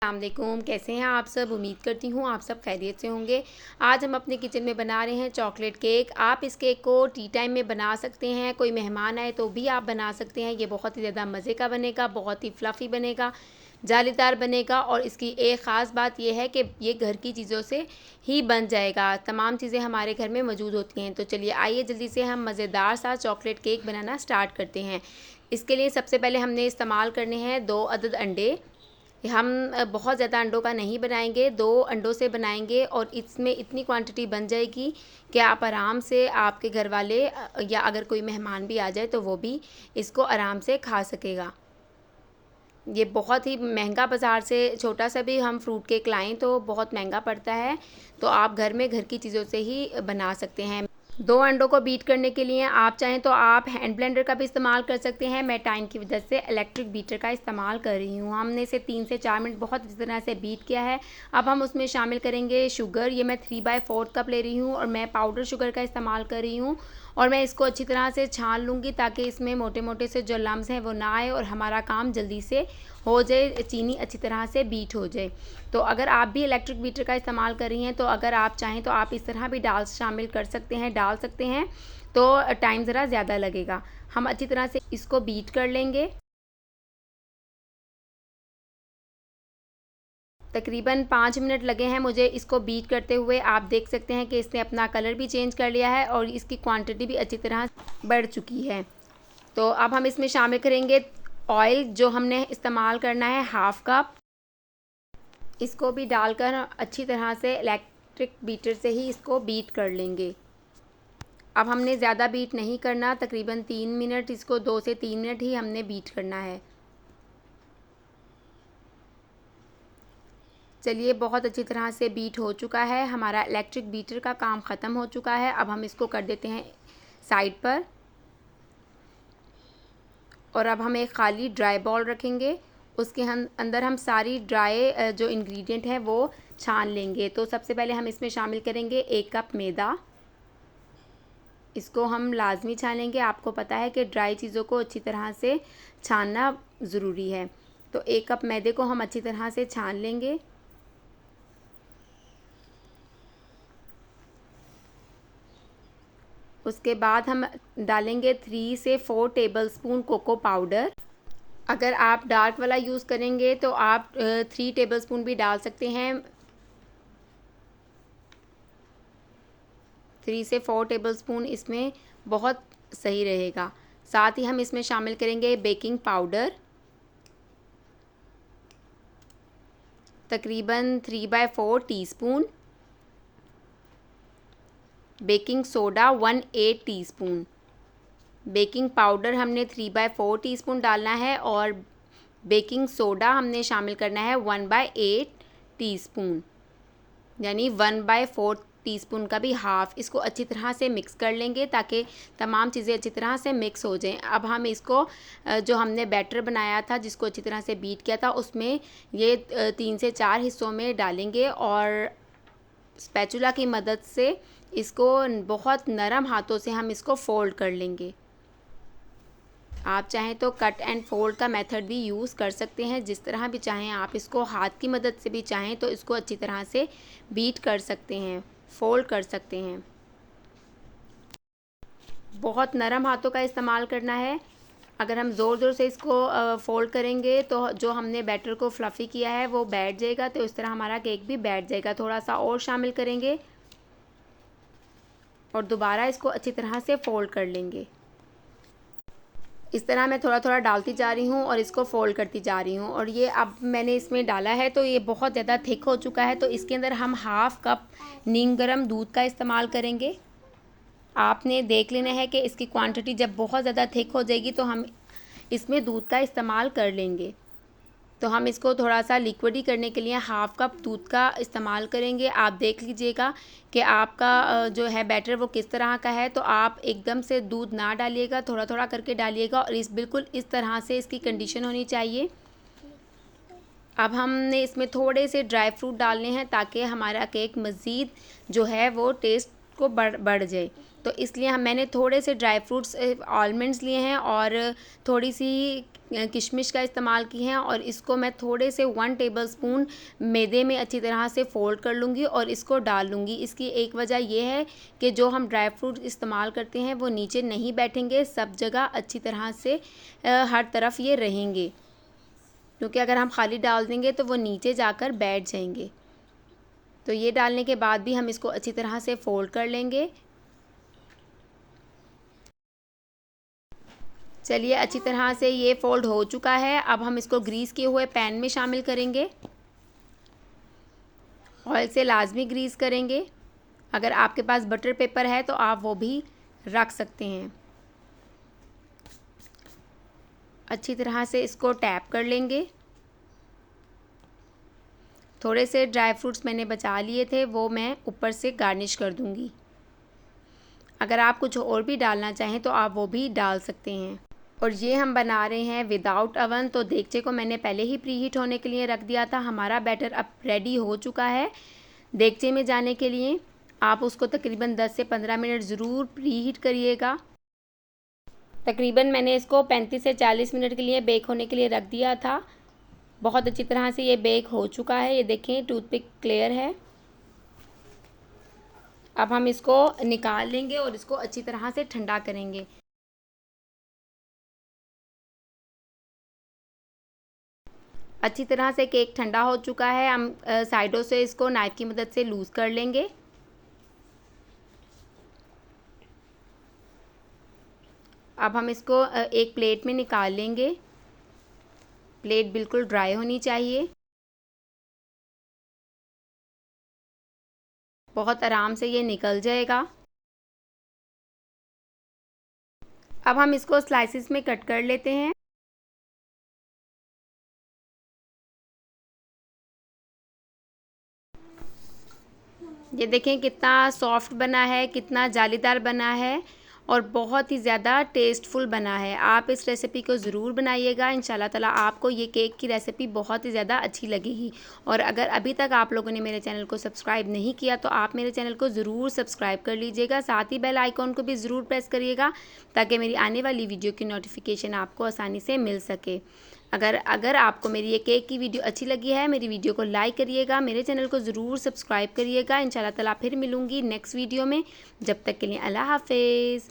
अस्सलामुअलैकुम, कैसे हैं आप सब। उम्मीद करती हूँ आप सब खैरियत से होंगे। आज हम अपने किचन में बना रहे हैं चॉकलेट केक। आप इस केक को टी टाइम में बना सकते हैं, कोई मेहमान आए तो भी आप बना सकते हैं। ये बहुत ही ज़्यादा मज़े का बनेगा, बहुत ही फ्लफ़ी बनेगा, जालीदार बनेगा। और इसकी एक ख़ास बात यह है कि ये घर की चीज़ों से ही बन जाएगा। तमाम चीज़ें हमारे घर में मौजूद होती हैं। तो चलिए आइए जल्दी से हम मज़ेदार सा चॉकलेट केक बनाना स्टार्ट करते हैं। इसके लिए सबसे पहले हमने इस्तेमाल करने हैं 2 अदद अंडे। हम बहुत ज़्यादा अंडों का नहीं बनाएंगे, 2 अंडों से बनाएंगे और इसमें इतनी क्वांटिटी बन जाएगी कि आप आराम से, आपके घर वाले या अगर कोई मेहमान भी आ जाए तो वो भी इसको आराम से खा सकेगा। ये बहुत ही महंगा, बाज़ार से छोटा सा भी हम फ्रूट केक लाएं तो बहुत महंगा पड़ता है। तो आप घर में घर की चीज़ों से ही बना सकते हैं। 2 अंडों को बीट करने के लिए आप चाहें तो आप हैंड ब्लेंडर का भी इस्तेमाल कर सकते हैं। मैं टाइम की वजह से इलेक्ट्रिक बीटर का इस्तेमाल कर रही हूँ। हमने इसे 3 से 4 मिनट बहुत अच्छी तरह से बीट किया है। अब हम उसमें शामिल करेंगे शुगर। ये मैं 3/4 कप ले रही हूँ और मैं पाउडर शुगर का इस्तेमाल कर रही हूँ। और मैं इसको अच्छी तरह से छान लूँगी ताकि इसमें मोटे मोटे से जो लम्स हैं वो ना आए और हमारा काम जल्दी से हो जाए, चीनी अच्छी तरह से बीट हो जाए। तो अगर आप भी इलेक्ट्रिक बीटर का इस्तेमाल कर रही हैं तो अगर आप चाहें तो आप इस तरह भी डाल सकते हैं तो टाइम ज़रा ज़्यादा लगेगा। हम अच्छी तरह से इसको बीट कर लेंगे। तकरीबन 5 मिनट लगे हैं मुझे इसको बीट करते हुए। आप देख सकते हैं कि इसने अपना कलर भी चेंज कर लिया है और इसकी क्वांटिटी भी अच्छी तरह बढ़ चुकी है। तो अब हम इसमें शामिल करेंगे ऑयल, जो हमने इस्तेमाल करना है 1/2 कप। इसको भी डालकर अच्छी तरह से इलेक्ट्रिक बीटर से ही इसको बीट कर लेंगे। अब हमने ज़्यादा बीट नहीं करना, तकरीबन 3 मिनट, इसको 2 से 3 मिनट ही हमने बीट करना है। चलिए, बहुत अच्छी तरह से बीट हो चुका है, हमारा इलेक्ट्रिक बीटर का काम ख़त्म हो चुका है। अब हम इसको कर देते हैं साइड पर और अब हम एक ख़ाली ड्राई बॉल रखेंगे। उसके अंदर हम सारी ड्राई जो इंग्रेडिएंट हैं वो छान लेंगे। तो सबसे पहले हम इसमें शामिल करेंगे 1 कप मैदा। इसको हम लाजमी छानेंगे। आपको पता है कि ड्राई चीज़ों को अच्छी तरह से छानना ज़रूरी है। तो 1 कप मैदे को हम अच्छी तरह से छान लेंगे। उसके बाद हम डालेंगे 3 से 4 टेबलस्पून कोको पाउडर। अगर आप डार्क वाला यूज़ करेंगे तो आप 3 टेबलस्पून भी डाल सकते हैं। 3 से 4 टेबलस्पून इसमें बहुत सही रहेगा। साथ ही हम इसमें शामिल करेंगे बेकिंग पाउडर, तकरीबन 3/4 teaspoon. Baking soda 1/8 teaspoon. Baking powder हमने 3/4 टीस्पून डालना है और बेकिंग सोडा हमने शामिल करना है 1/8 टीस्पून, यानी 1/4 टीस्पून का भी हाफ़। इसको अच्छी तरह से मिक्स कर लेंगे ताकि तमाम चीज़ें अच्छी तरह से मिक्स हो जाएं। अब हम इसको जो हमने बैटर बनाया था, जिसको अच्छी तरह से बीट किया था, उसमें ये 3 से 4 हिस्सों में डालेंगे और स्पैचुला की मदद से इसको बहुत नरम हाथों से हम इसको फ़ोल्ड कर लेंगे। आप चाहें तो कट एंड फोल्ड का मेथड भी यूज़ कर सकते हैं, जिस तरह भी चाहें आप इसको। हाथ की मदद से भी चाहें तो इसको अच्छी तरह से बीट कर सकते हैं, फ़ोल्ड कर सकते हैं। बहुत नरम हाथों का इस्तेमाल करना है। अगर हम ज़ोर ज़ोर से इसको फ़ोल्ड करेंगे तो जो हमने बैटर को फ्लफ़ी किया है वो बैठ जाएगा, तो इस तरह हमारा केक भी बैठ जाएगा। थोड़ा सा और शामिल करेंगे और दोबारा इसको अच्छी तरह से फ़ोल्ड कर लेंगे। इस तरह मैं थोड़ा थोड़ा डालती जा रही हूँ और इसको फ़ोल्ड करती जा रही हूँ। और ये अब मैंने इसमें डाला है तो ये बहुत ज़्यादा थिक हो चुका है। तो इसके अंदर हम 1/2 कप नीम गर्म दूध का इस्तेमाल करेंगे। आपने देख लेना है कि इसकी क्वांटिटी जब बहुत ज़्यादा थिक हो जाएगी तो हम इसमें दूध का इस्तेमाल कर लेंगे। तो हम इसको थोड़ा सा लिक्विडी करने के लिए 1/2 कप दूध का इस्तेमाल करेंगे। आप देख लीजिएगा कि आपका जो है बैटर वो किस तरह का है। तो आप एकदम से दूध ना डालिएगा, थोड़ा थोड़ा करके डालिएगा और बिल्कुल इस तरह से इसकी कंडीशन होनी चाहिए। अब हमने इसमें थोड़े से ड्राई फ्रूट डालने हैं ताकि हमारा केक मज़ीद जो है वो टेस्ट को बढ़ जाए। तो इसलिए मैंने थोड़े से ड्राई फ्रूट्स आलमंड्स लिए हैं और थोड़ी सी किशमिश का इस्तेमाल की हैं और इसको मैं थोड़े से 1 टेबलस्पून मैदे में अच्छी तरह से फ़ोल्ड कर लूँगी और इसको डाल लूँगी। इसकी एक वजह ये है कि जो हम ड्राई फ्रूट इस्तेमाल करते हैं वो नीचे नहीं बैठेंगे, सब जगह अच्छी तरह से हर तरफ ये रहेंगे, क्योंकि अगर हम खाली डाल देंगे तो वो नीचे जाकर बैठ जाएंगे। तो ये डालने के बाद भी हम इसको अच्छी तरह से फ़ोल्ड कर लेंगे। चलिए, अच्छी तरह से ये फ़ोल्ड हो चुका है। अब हम इसको ग्रीस किए हुए पैन में शामिल करेंगे। ऑयल से लाजमी ग्रीस करेंगे। अगर आपके पास बटर पेपर है तो आप वो भी रख सकते हैं। अच्छी तरह से इसको टैप कर लेंगे। थोड़े से ड्राई फ्रूट्स मैंने बचा लिए थे, वो मैं ऊपर से गार्निश कर दूंगी। अगर आप कुछ और भी डालना चाहें तो आप वो भी डाल सकते हैं। और ये हम बना रहे हैं विदाउट अवन। तो देगचे को मैंने पहले ही प्रीहीट होने के लिए रख दिया था। हमारा बैटर अब रेडी हो चुका है देगचे में जाने के लिए। आप उसको तकरीबन 10 से 15 मिनट ज़रूर प्रीहीट करिएगा। तकरीबन मैंने इसको 35 से 40 मिनट के लिए बेक होने के लिए रख दिया था। बहुत अच्छी तरह से ये बेक हो चुका है। ये देखें, टूथपिक क्लियर है। अब हम इसको निकाल लेंगे और इसको अच्छी तरह से ठंडा करेंगे। अच्छी तरह से केक ठंडा हो चुका है। हम साइडों से इसको नाइफ़ की मदद से लूज़ कर लेंगे। अब हम इसको एक प्लेट में निकाल लेंगे। प्लेट बिल्कुल ड्राई होनी चाहिए। बहुत आराम से ये निकल जाएगा। अब हम इसको स्लाइसिस में कट कर लेते हैं। ये देखें कितना सॉफ्ट बना है, कितना जालीदार बना है और बहुत ही ज़्यादा टेस्टफुल बना है। आप इस रेसिपी को ज़रूर बनाइएगा। इंशाल्लाह ताला आपको ये केक की रेसिपी बहुत ही ज़्यादा अच्छी लगेगी। और अगर अभी तक आप लोगों ने मेरे चैनल को सब्सक्राइब नहीं किया तो आप मेरे चैनल को ज़रूर सब्सक्राइब कर लीजिएगा। साथ ही बेल आइकॉन को भी ज़रूर प्रेस करिएगा ताकि मेरी आने वाली वीडियो की नोटिफिकेशन आपको आसानी से मिल सके। अगर आपको मेरी ये केक की वीडियो अच्छी लगी है, मेरी वीडियो को लाइक करिएगा, मेरे चैनल को ज़रूर सब्सक्राइब करिएगा। इंशाल्लाह ताला फिर मिलूँगी नेक्स्ट वीडियो में। जब तक के लिए अल्लाह हाफ़िज़।